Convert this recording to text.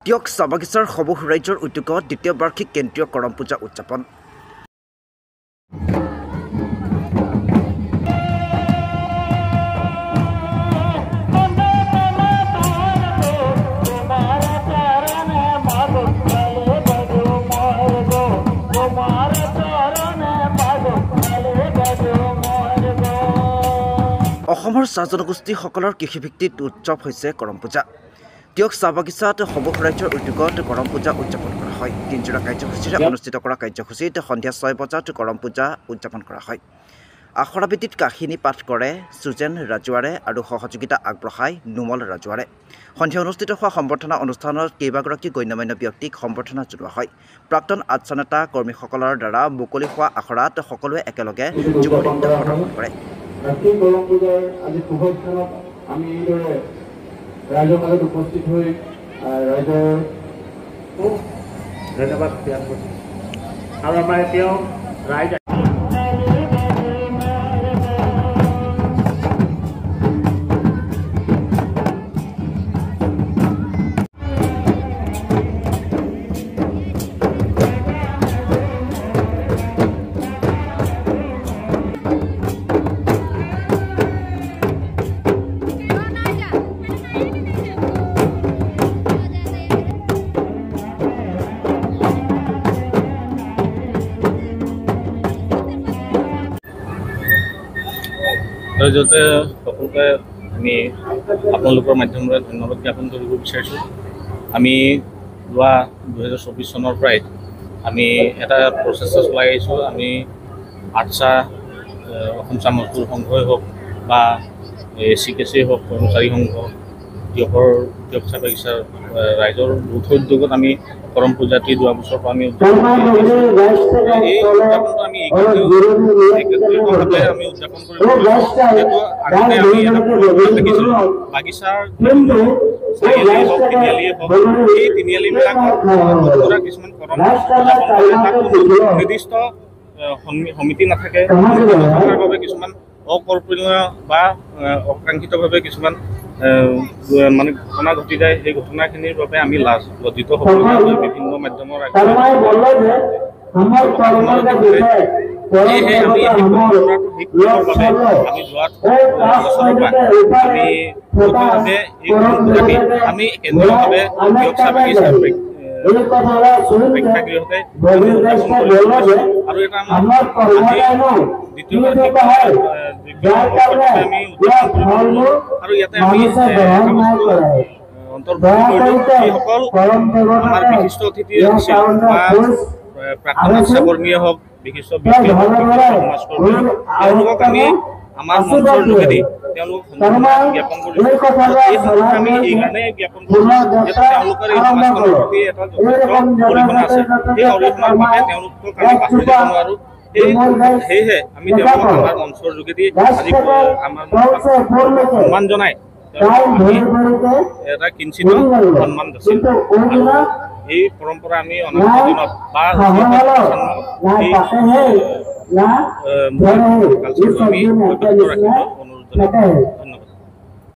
তিয়ক চাহ বাগিচাৰ সবুজ ৰাইজৰ উদ্যোগত দ্বিতীয় বাৰ্ষিক কেন্দ্ৰীয় কৰম পূজা উদযাপন। অসমৰ চাহ জনগোষ্ঠীসকলৰ কৃষিভিত্তিক উৎসৱ হৈছে কৰম পূজা। তিয়ক চাহ বাগিচাত সবুজ ৰাইজৰ উদ্যোগত কৰম পূজা উদযাপন কৰা হয়। দিনজোৰা কাৰ্যসূচীৰে অনুষ্ঠিত কৰা কাৰ্যসূচীত সন্ধিয়া 6 বজাত কৰম পূজা উদযাপন কৰা হয়। আখৰাবিধিত কাহিনী পাঠ কৰে সুজেন ৰাজুৱাৰে আৰু সহযোগিতা আগবঢ়ায় নুমল ৰাজুৱাৰে। সন্ধিয়া অনুষ্ঠিত হোৱা সম্বৰ্ধনা অনুষ্ঠানত কেইবাগৰাকী গণ্যমান্য ব্যক্তিক সম্বৰ্ধনা জনোৱা হয়। প্ৰাক্তন আচ্ছা নেতা কৰ্মীসকলৰ দ্বাৰা মুকলি হোৱা আখৰাত সকলোৱে একেলগে যুৱনৃত্য প্ৰদৰ্শন কৰে। কৰম পূজাৰ আজি শুভস্থানত আমি এইদৰে ৰাইজৰ মাজত উপস্থিত হৈ ৰাইজৰ ধন্যবাদ জ্ঞাপন কৰিছোঁ। আৰু আমাৰ এতিয়াও ৰাইজ জৰিয়তে সকলোকে আমি আপোনালোকৰ মাধ্যমেৰে ধন্যবাদ জ্ঞাপন কৰিব বিচাৰিছোঁ। আমি যোৱা 2024 চনৰ পৰাই আমি এটা প্ৰচেষ্টা চলাই আহিছোঁ। আমি আচ্ছা অসম চাহ মজদুৰ সংঘই হওক বা CKC হওক, কৰ্মচাৰী সংঘ, তিয়ক চাহ বাগিচাৰ ৰাইজৰ যৌথ উদ্যোগত আমি কৰম পূজাটি যোৱা বছৰৰ পৰা আমি এই উদযাপনটো আমি একত্ৰিতভাৱে আমি উদযাপন কৰিব যিহেতু আগতে আমি এটা দেখিছিলোঁ বাগিচাৰ চাৰিআলি হওক, তিনিআলিয়ে হওক, এই তিনিআলিবিলাকত সৰু কিছুমান কৰম উদযাপন কৰে। তাত কোনো নিৰ্দিষ্ট সমিতি নাথাকে। নথকাৰ বাবে কিছুমান অকল্পনীয় বা অকাংক্ষিতভাৱে কিছুমান মানে ঘটনা ঘটি যায়। সেই ঘটনাখিনিৰ বাবে আমি লজ্জিত হ'বলগীয়া হয় বিভিন্ন মাধ্যমৰ সেয়েহে আমি এই পৰম্পৰাটো শেষ কৰিবৰ বাবে আমি যোৱা বছৰৰ পৰা আমি নতুনভাৱে এই কৰম পূজাটি আমি কেন্দ্ৰীয়ভাৱে তিয়ক চাহ বাগিচাৰ প্ৰেক্ষাগৃহতে উদযাপন কৰিছোঁ। আৰু এটা আমাৰ দ্বিতীয় বাৰ্ষিক আমি উদযাপন কৰিব আৰু ইয়াতে আমি অন্তৰ্ভুক্ত কৰিলোঁ যিসকল আমাৰ বিশিষ্ট অতিথি আছিল বা প্ৰাক্তন আচ্ছা কৰ্মীয়ে হওক, বিশিষ্ট ব্যক্তি হওক, সমাজকৰ্মী হওক, তেওঁলোকক আমি আমাৰ মঞ্চৰ যোগেদি তেওঁলোকক সম্বৰ্ধনা জ্ঞাপন কৰিছোঁ। এই সম্বৰ্ধনা আমি এইকাৰণেই জ্ঞাপন কৰিছোঁ যে তেওঁলোকৰ এই সমাজখনৰ প্ৰতি এটা যথেষ্ট অৰিহণা আছে। সেই অৰিহণাৰ বাবে তেওঁলোকক আমি পাহৰি যাব নোৱাৰোঁ। সেয়েহে আমি তেওঁলোকক আমাৰ মঞ্চৰ যোগেদি আজি আমাৰ সন্মান জনাই আমি এটা কিঞ্চিত সন্মান দিছিল। এই পৰম্পৰা আমি অনাগত দিনত বা এই কালচাৰটো আমি অব্যাহত ৰাখিব অনুৰোধ জনাইছোঁ। ধন্যবাদ।